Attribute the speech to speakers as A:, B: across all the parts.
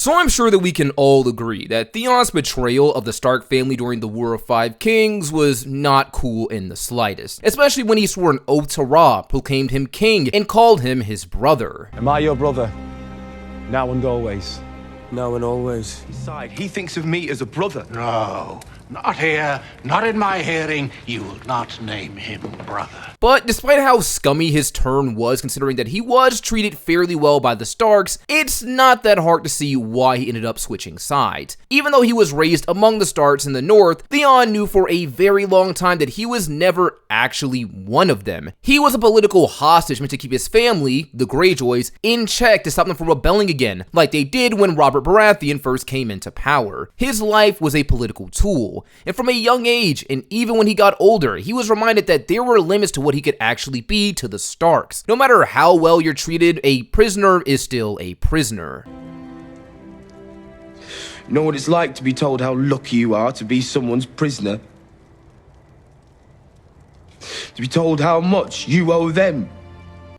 A: So I'm sure that we can all agree that Theon's betrayal of the Stark family during the War of Five Kings was not cool in the slightest, especially when he swore an oath to Robb, proclaimed him king, and called him his brother.
B: Am I your brother? Now and always.
C: Now and always.
D: Besides, he thinks of me as a brother.
E: No, not here, not in my hearing. You will not name him brother.
A: But despite how scummy his turn was, considering that he was treated fairly well by the Starks, it's not that hard to see why he ended up switching sides. Even though he was raised among the Starks in the north, Theon knew for a very long time that he was never actually one of them. He was a political hostage meant to keep his family, the Greyjoys, in check to stop them from rebelling again, like they did when Robert Baratheon first came into power. His life was a political tool, and from a young age, and even when he got older, he was reminded that there were limits to what he could actually be to the Starks. No matter how well you're treated, a prisoner is still a prisoner.
D: You know what it's like to be told how lucky you are to be someone's prisoner? To be told how much you owe them.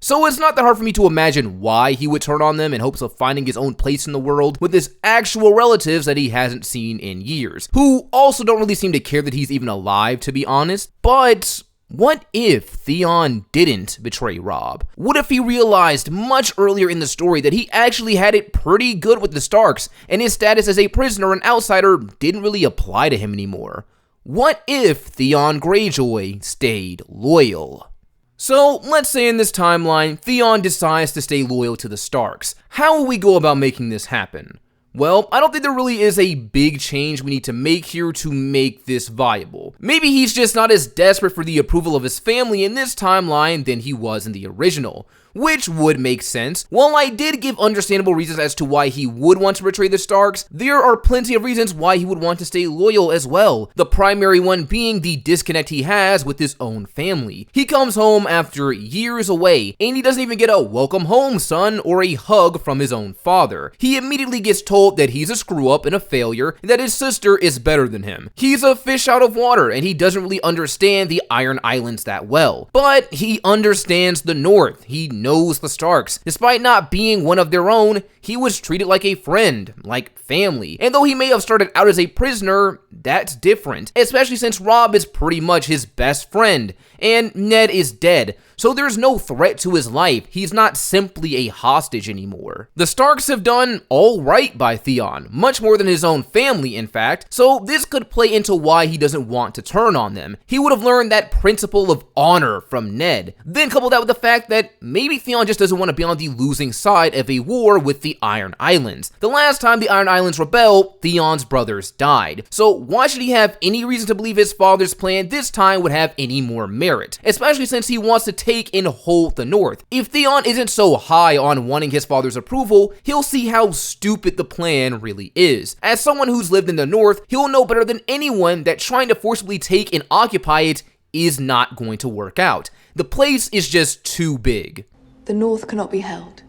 A: So it's not that hard for me to imagine why he would turn on them in hopes of finding his own place in the world with his actual relatives that he hasn't seen in years, who also don't really seem to care that he's even alive, to be honest. But what if Theon didn't betray Robb? What if he realized much earlier in the story that he actually had it pretty good with the Starks, and his status as a prisoner and outsider didn't really apply to him anymore? What if Theon Greyjoy stayed loyal? So, let's say in this timeline, Theon decides to stay loyal to the Starks. How will we go about making this happen? Well, I don't think there really is a big change we need to make here to make this viable. Maybe he's just not as desperate for the approval of his family in this timeline than he was in the original, which would make sense. While I did give understandable reasons as to why he would want to betray the Starks, there are plenty of reasons why he would want to stay loyal as well. The primary one being the disconnect he has with his own family. He comes home after years away, and he doesn't even get a welcome home, son, or a hug from his own father. He immediately gets told that he's a screw-up and a failure, and that his sister is better than him. He's a fish out of water, and he doesn't really understand the Iron Islands that well. But he understands the North. He knows the Starks. Despite not being one of their own, he was treated like a friend, like family. And though he may have started out as a prisoner, that's different, especially since Robb is pretty much his best friend, and Ned is dead, so there's no threat to his life. He's not simply a hostage anymore. The Starks have done all right by Theon, much more than his own family, in fact, so this could play into why he doesn't want to turn on them. He would have learned that principle of honor from Ned. Then couple that with the fact that maybe Theon just doesn't want to be on the losing side of a war with the Iron Islands. The last time the Iron Islands rebelled, Theon's brothers died, so why should he have any reason to believe his father's plan this time would have any more merit, especially since he wants to take and hold the North. If Theon isn't so high on wanting his father's approval, he'll see how stupid the plan really is. As someone who's lived in the North, he'll know better than anyone that trying to forcibly take and occupy it is not going to work out. The place is just too big.
F: The North cannot be held.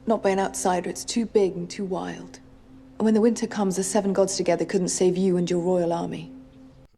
F: Not by an outsider, it's too big and too wild. And when the winter comes, the seven gods together couldn't save you and your royal army.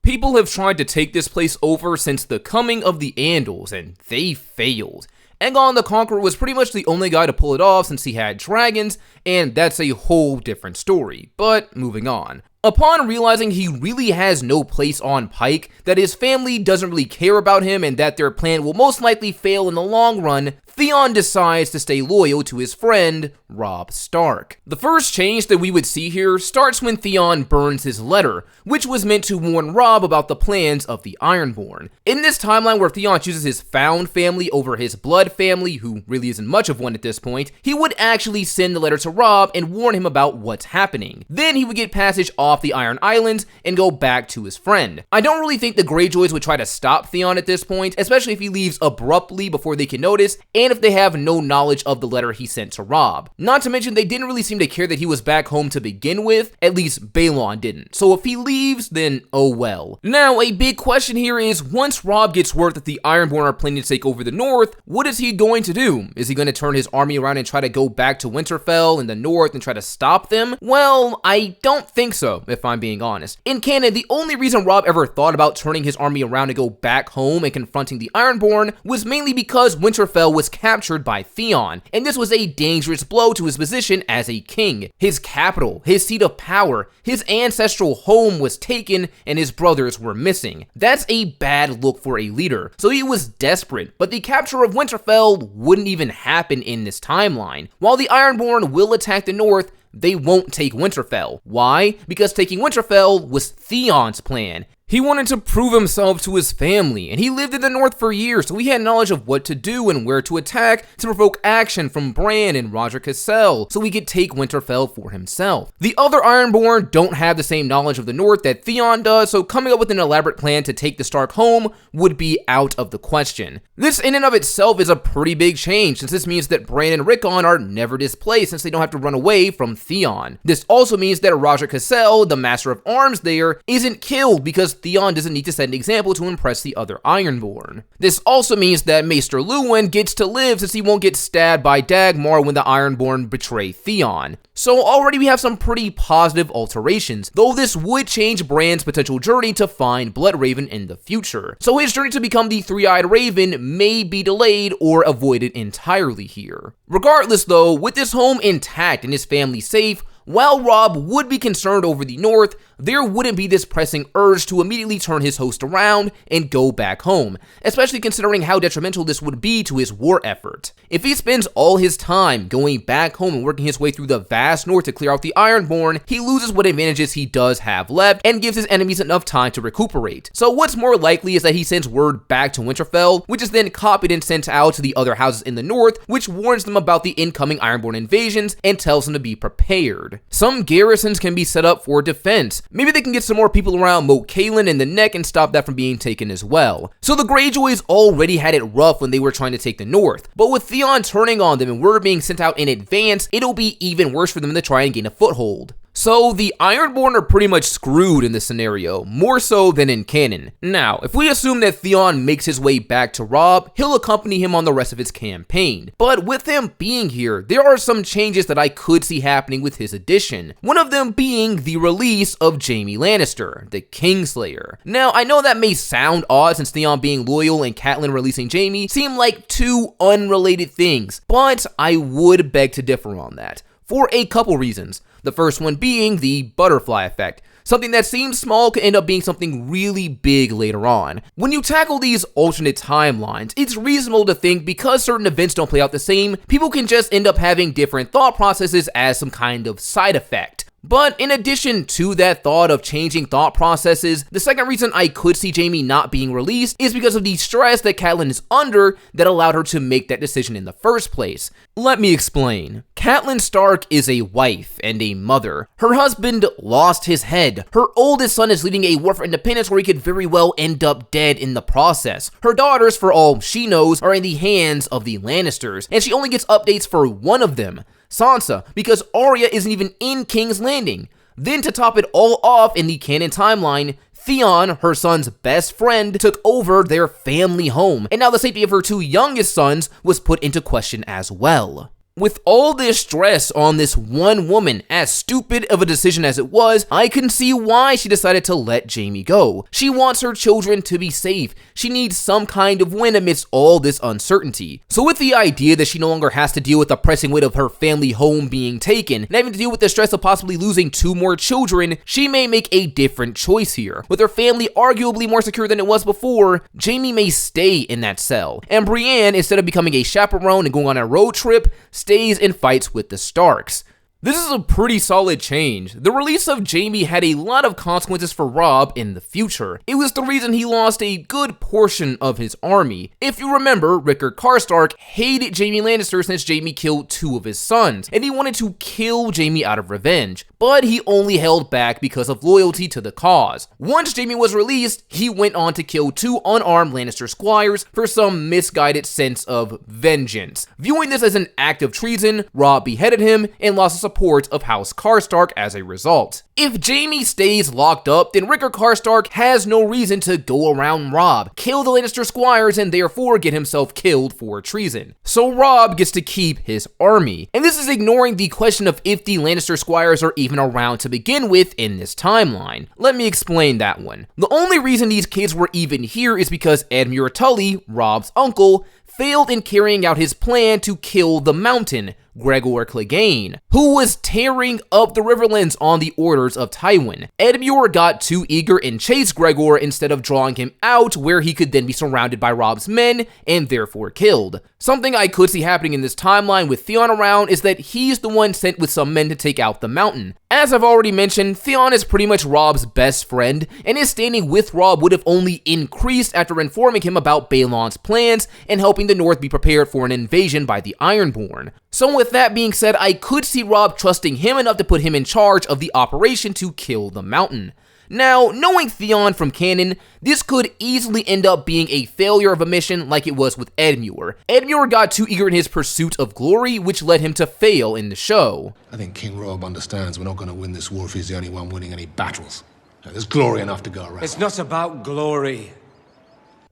A: People have tried to take this place over since the coming of the Andals, and they failed. Aegon the Conqueror was pretty much the only guy to pull it off since he had dragons, and that's a whole different story. But moving on. Upon realizing he really has no place on Pike, that his family doesn't really care about him, and that their plan will most likely fail in the long run, Theon decides to stay loyal to his friend, Robb Stark. The first change that we would see here starts when Theon burns his letter, which was meant to warn Robb about the plans of the Ironborn. In this timeline where Theon chooses his found family over his blood family, who really isn't much of one at this point, he would actually send the letter to Robb and warn him about what's happening. Then he would get passage off the Iron Islands and go back to his friend. I don't really think the Greyjoys would try to stop Theon at this point, especially if he leaves abruptly before they can notice, and if they have no knowledge of the letter he sent to Robb. Not to mention, they didn't really seem to care that he was back home to begin with, at least Balon didn't. So if he leaves, then oh well. Now, a big question here is, once Robb gets word that the Ironborn are planning to take over the North, what is he going to do? Is he going to turn his army around and try to go back to Winterfell in the North and try to stop them? Well, I don't think so. if I'm being honest. In canon, the only reason Robb ever thought about turning his army around to go back home and confronting the Ironborn was mainly because Winterfell was captured by Theon, and this was a dangerous blow to his position as a king. His capital, his seat of power, his ancestral home was taken, and his brothers were missing. That's a bad look for a leader, so he was desperate, but the capture of Winterfell wouldn't even happen in this timeline. While the Ironborn will attack the north, they won't take Winterfell. Why? Because taking Winterfell was Theon's plan. He wanted to prove himself to his family, and he lived in the north for years, so he had knowledge of what to do and where to attack to provoke action from Bran and Roger Cassell, so he could take Winterfell for himself. The other Ironborn don't have the same knowledge of the north that Theon does, so coming up with an elaborate plan to take the Stark home would be out of the question. This in and of itself is a pretty big change, since this means that Bran and Rickon are never displaced since they don't have to run away from Theon. This also means that Roger Cassell, the Master of Arms there, isn't killed because Theon doesn't need to set an example to impress the other Ironborn. This also means that Maester Luwin gets to live since he won't get stabbed by Dagmar when the Ironborn betray Theon. So already we have some pretty positive alterations, though this would change Bran's potential journey to find Bloodraven in the future. So his journey to become the Three-Eyed Raven may be delayed or avoided entirely here. Regardless though, with his home intact and his family safe, while Robb would be concerned over the north, there wouldn't be this pressing urge to immediately turn his host around and go back home, especially considering how detrimental this would be to his war effort. If he spends all his time going back home and working his way through the vast north to clear out the Ironborn, he loses what advantages he does have left and gives his enemies enough time to recuperate. So what's more likely is that he sends word back to Winterfell, which is then copied and sent out to the other houses in the north, which warns them about the incoming Ironborn invasions and tells them to be prepared. Some garrisons can be set up for defense. Maybe they can get some more people around Moat Cailin in the neck and stop that from being taken as well. So the Greyjoys already had it rough when they were trying to take the north, but with Theon turning on them and word being sent out in advance, it'll be even worse for them to try and gain a foothold. So the Ironborn are pretty much screwed in this scenario, more so than in canon. Now, if we assume that Theon makes his way back to Robb, he'll accompany him on the rest of his campaign. But with him being here, there are some changes that I could see happening with his addition. One of them being the release of Jaime Lannister, the Kingslayer. Now, I know that may sound odd since Theon being loyal and Catelyn releasing Jaime seem like two unrelated things, but I would beg to differ on that, for a couple reasons. The first one being the butterfly effect. Something that seems small can end up being something really big later on. When you tackle these alternate timelines, it's reasonable to think because certain events don't play out the same, people can just end up having different thought processes as some kind of side effect. But in addition to that thought of changing thought processes, the second reason I could see Jaime not being released is because of the stress that Catelyn is under that allowed her to make that decision in the first place. Let me explain. Catelyn Stark is a wife and a mother. Her husband lost his head. Her oldest son is leading a war for independence where he could very well end up dead in the process. Her daughters, for all she knows, are in the hands of the Lannisters, and she only gets updates for one of them, Sansa, because Arya isn't even in King's Landing. Then to top it all off in the canon timeline, Theon, her son's best friend, took over their family home, and now the safety of her two youngest sons was put into question as well. With all this stress on this one woman, as stupid of a decision as it was, I can see why she decided to let Jaime go. She wants her children to be safe. She needs some kind of win amidst all this uncertainty. So with the idea that she no longer has to deal with the pressing weight of her family home being taken, and having to deal with the stress of possibly losing two more children, she may make a different choice here. With her family arguably more secure than it was before, Jaime may stay in that cell. And Brienne, instead of becoming a chaperone and going on a road trip, stays and fights with the Starks. This is a pretty solid change. The release of Jaime had a lot of consequences for Robb in the future. It was the reason he lost a good portion of his army. If you remember, Rickard Karstark hated Jaime Lannister since Jaime killed two of his sons, and he wanted to kill Jaime out of revenge, but he only held back because of loyalty to the cause. Once Jaime was released, he went on to kill two unarmed Lannister squires for some misguided sense of vengeance. Viewing this as an act of treason, Robb beheaded him and lost the support of House Karstark as a result. If Jaime stays locked up, then Rickard Karstark has no reason to go around Robb, kill the Lannister squires, and therefore get himself killed for treason. So Robb gets to keep his army. And this is ignoring the question of if the Lannister squires are even around to begin with in this timeline. Let me explain that one. The only reason these kids were even here is because Edmure Tully, Robb's uncle, failed in carrying out his plan to kill the Mountain, Gregor Clegane, who was tearing up the Riverlands on the orders of Tywin. Edmure got too eager and chased Gregor instead of drawing him out where he could then be surrounded by Robb's men and therefore killed. Something I could see happening in this timeline with Theon around is that he's the one sent with some men to take out the Mountain. As I've already mentioned, Theon is pretty much Robb's best friend, and his standing with Robb would have only increased after informing him about Balon's plans and helping the North be prepared for an invasion by the Ironborn. So with that being said, I could see Robb trusting him enough to put him in charge of the operation to kill the Mountain. Now, knowing Theon from canon, this could easily end up being a failure of a mission like it was with Edmure. Edmure got too eager in his pursuit of glory, which led him to fail in the show.
G: I think King Robb understands we're not going to win this war if he's the only one winning any battles. There's glory enough to go around.
C: It's not about glory.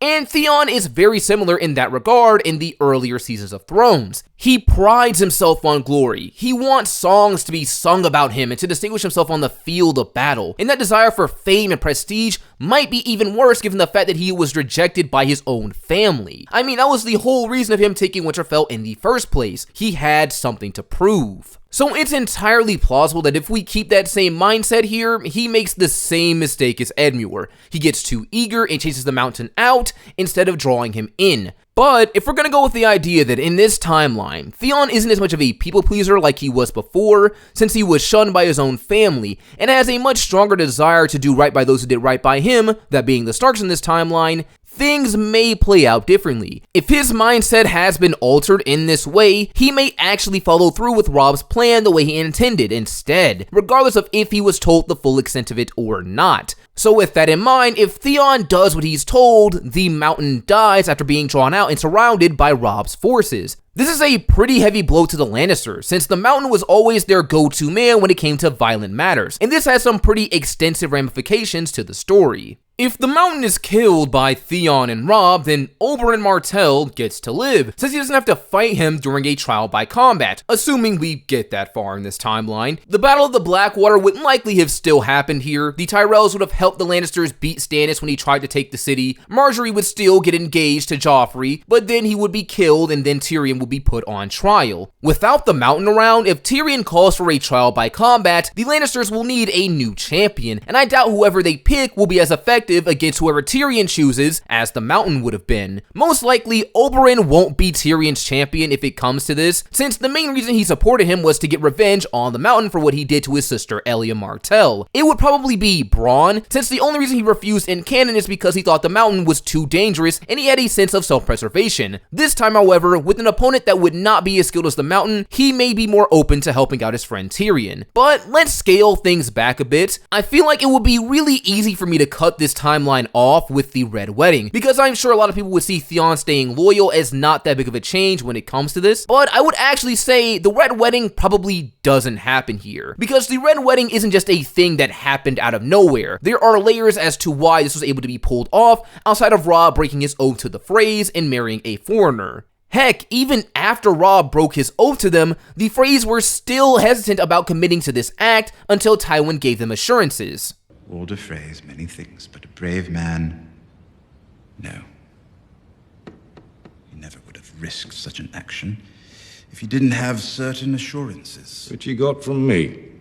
A: And Theon is very similar in that regard in the earlier seasons of Thrones. He prides himself on glory. He wants songs to be sung about him and to distinguish himself on the field of battle. And that desire for fame and prestige might be even worse given the fact that he was rejected by his own family. I mean, that was the whole reason of him taking Winterfell in the first place. He had something to prove. So it's entirely plausible that if we keep that same mindset here, he makes the same mistake as Edmure. He gets too eager and chases the Mountain out instead of drawing him in. But if we're gonna go with the idea that in this timeline, Theon isn't as much of a people pleaser like he was before, since he was shunned by his own family, and has a much stronger desire to do right by those who did right by him, that being the Starks in this timeline, things may play out differently. If his mindset has been altered in this way, he may actually follow through with Robb's plan the way he intended instead, regardless of if he was told the full extent of it or not. So with that in mind, if Theon does what he's told, the Mountain dies after being drawn out and surrounded by Robb's forces. This is a pretty heavy blow to the Lannisters, since the Mountain was always their go-to man when it came to violent matters, and this has some pretty extensive ramifications to the story. If the Mountain is killed by Theon and Robb, then Oberyn Martell gets to live, since he doesn't have to fight him during a trial by combat, assuming we get that far in this timeline. The Battle of the Blackwater would likely have still happened here. The Tyrells would have helped the Lannisters beat Stannis when he tried to take the city. Marjorie would still get engaged to Joffrey, but then he would be killed and then Tyrion would be put on trial. Without the Mountain around, if Tyrion calls for a trial by combat, the Lannisters will need a new champion, and I doubt whoever they pick will be as effective against whoever Tyrion chooses as the Mountain would have been. Most likely, Oberyn won't be Tyrion's champion if it comes to this, since the main reason he supported him was to get revenge on the Mountain for what he did to his sister Elia Martell. It would probably be Bronn, since the only reason he refused in canon is because he thought the Mountain was too dangerous and he had a sense of self-preservation. This time, however, with an opponent that would not be as skilled as the Mountain, he may be more open to helping out his friend Tyrion. But let's scale things back a bit. I feel like it would be really easy for me to cut this timeline off with the Red Wedding, because I'm sure a lot of people would see Theon staying loyal as not that big of a change when it comes to this, but I would actually say the Red Wedding probably doesn't happen here, because the Red Wedding isn't just a thing that happened out of nowhere. There are layers as to why this was able to be pulled off, outside of Robb breaking his oath to the Freys and marrying a foreigner. Heck, even after Robb broke his oath to them, the Freys were still hesitant about committing to this act until Tywin gave them assurances.
H: Walder Frey's many things, but a brave man, no. He never would have risked such an action if he didn't have certain assurances.
I: Which he got from me.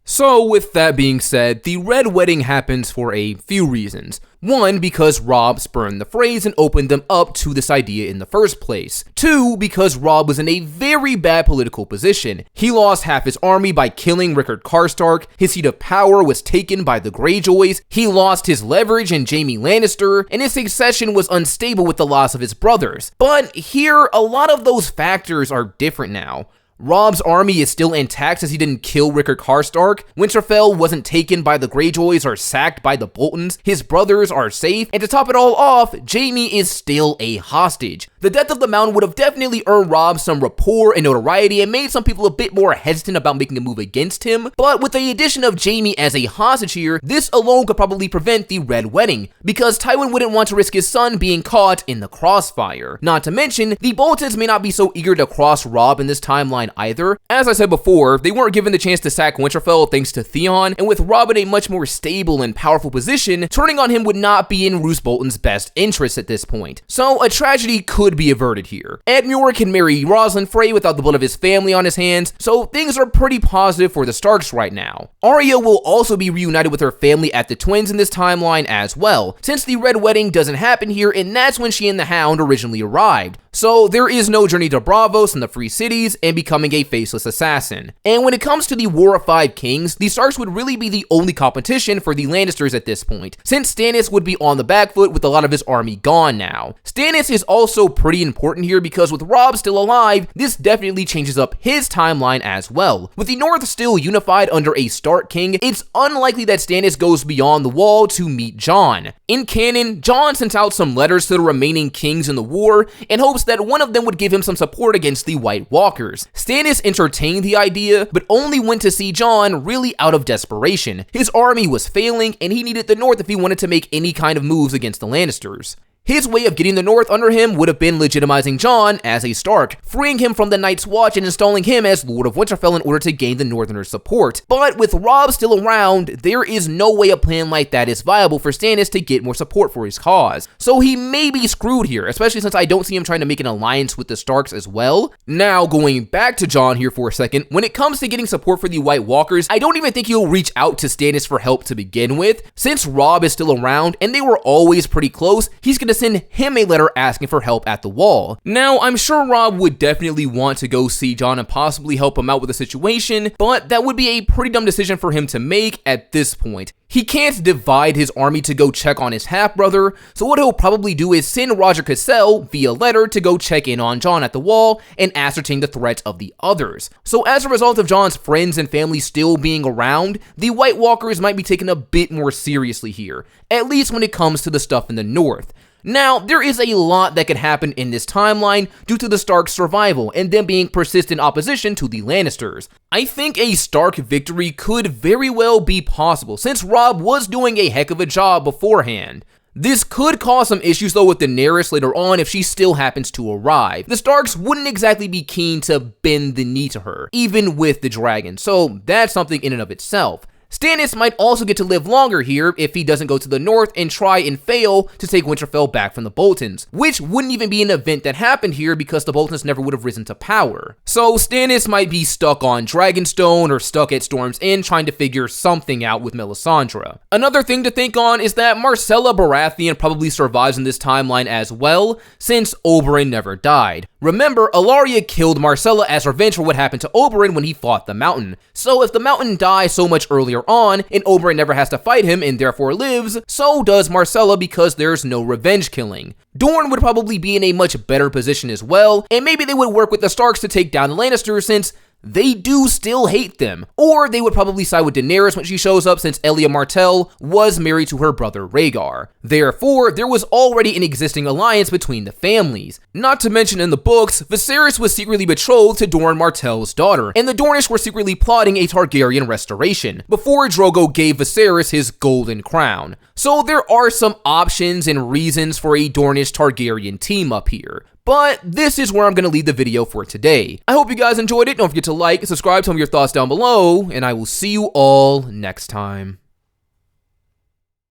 A: So with that being said, the Red Wedding happens for a few reasons. One, because Robb spurned the Freys and opened them up to this idea in the first place. Two, because Robb was in a very bad political position. He lost half his army by killing Rickard Karstark, his seat of power was taken by the Greyjoys, he lost his leverage in Jaime Lannister, and his succession was unstable with the loss of his brothers. But here, a lot of those factors are different now. Robb's army is still intact since he didn't kill Rickard Karstark. Winterfell wasn't taken by the Greyjoys or sacked by the Boltons. His brothers are safe. And to top it all off, Jaime is still a hostage. The death of the Mountain would have definitely earned Robb some rapport and notoriety and made some people a bit more hesitant about making a move against him, but with the addition of Jaime as a hostage here, this alone could probably prevent the Red Wedding, because Tywin wouldn't want to risk his son being caught in the crossfire. Not to mention, the Boltons may not be so eager to cross Robb in this timeline either. As I said before, they weren't given the chance to sack Winterfell thanks to Theon, and with Robb in a much more stable and powerful position, turning on him would not be in Roose Bolton's best interest at this point. So a tragedy could be averted here. Edmure can marry Rosalind Frey without the blood of his family on his hands, so things are pretty positive for the Starks right now. Arya will also be reunited with her family at the Twins in this timeline as well, since the Red Wedding doesn't happen here, and that's when she and the Hound originally arrived. So there is no journey to Braavos and the Free Cities and becoming a faceless assassin. And when it comes to the War of Five Kings, the Starks would really be the only competition for the Lannisters at this point, since Stannis would be on the back foot with a lot of his army gone now. Stannis is also pretty important here because with Robb still alive, this definitely changes up his timeline as well. With the North still unified under a Stark king, it's unlikely that Stannis goes beyond the wall to meet Jon. In canon, Jon sent out some letters to the remaining kings in the war in hopes that one of them would give him some support against the White Walkers. Stannis entertained the idea, but only went to see Jon really out of desperation. His army was failing, and he needed the North if he wanted to make any kind of moves against the Lannisters. His way of getting the North under him would have been legitimizing Jon as a Stark, freeing him from the Night's Watch and installing him as Lord of Winterfell in order to gain the Northerners' support. But with Robb still around, there is no way a plan like that is viable for Stannis to get more support for his cause. So he may be screwed here, especially since I don't see him trying to make an alliance with the Starks as well. Now, going back to Jon here for a second, when it comes to getting support for the White Walkers, I don't even think he'll reach out to Stannis for help to begin with. Since Robb is still around, and they were always pretty close, he's gonna send him a letter asking for help at the wall. Now, I'm sure Robb would definitely want to go see Jon and possibly help him out with the situation, but that would be a pretty dumb decision for him to make at this point. He can't divide his army to go check on his half-brother, so what he'll probably do is send Roger Cassell via letter to go check in on Jon at the wall and ascertain the threats of the others. So as a result of Jon's friends and family still being around, the White Walkers might be taken a bit more seriously here, at least when it comes to the stuff in the North. Now, there is a lot that could happen in this timeline due to the Stark's survival and them being persistent opposition to the Lannisters. I think a Stark victory could very well be possible, since Robb was doing a heck of a job beforehand. This could cause some issues though with Daenerys later on if she still happens to arrive. The Starks wouldn't exactly be keen to bend the knee to her, even with the dragon, so that's something in and of itself. Stannis might also get to live longer here if he doesn't go to the North and try and fail to take Winterfell back from the Boltons, which wouldn't even be an event that happened here because the Boltons never would have risen to power. So Stannis might be stuck on Dragonstone or stuck at Storm's End trying to figure something out with Melisandre. Another thing to think on is that Myrcella Baratheon probably survives in this timeline as well, since Oberyn never died. Remember, Ellaria killed Myrcella as revenge for what happened to Oberyn when he fought the Mountain. So if the Mountain dies so much earlier on, and Oberyn never has to fight him and therefore lives, so does Myrcella because there's no revenge killing. Dorne would probably be in a much better position as well, and maybe they would work with the Starks to take down the Lannisters since they do still hate them. Or they would probably side with Daenerys when she shows up since Elia Martell was married to her brother Rhaegar. Therefore, there was already an existing alliance between the families. Not to mention in the books, Viserys was secretly betrothed to Doran Martell's daughter, and the Dornish were secretly plotting a Targaryen restoration, before Drogo gave Viserys his golden crown. So there are some options and reasons for a Dornish Targaryen team up here. But this is where I'm going to leave the video for today. I hope you guys enjoyed it. Don't forget to like and subscribe, tell me your thoughts down below, and I will see you all next time.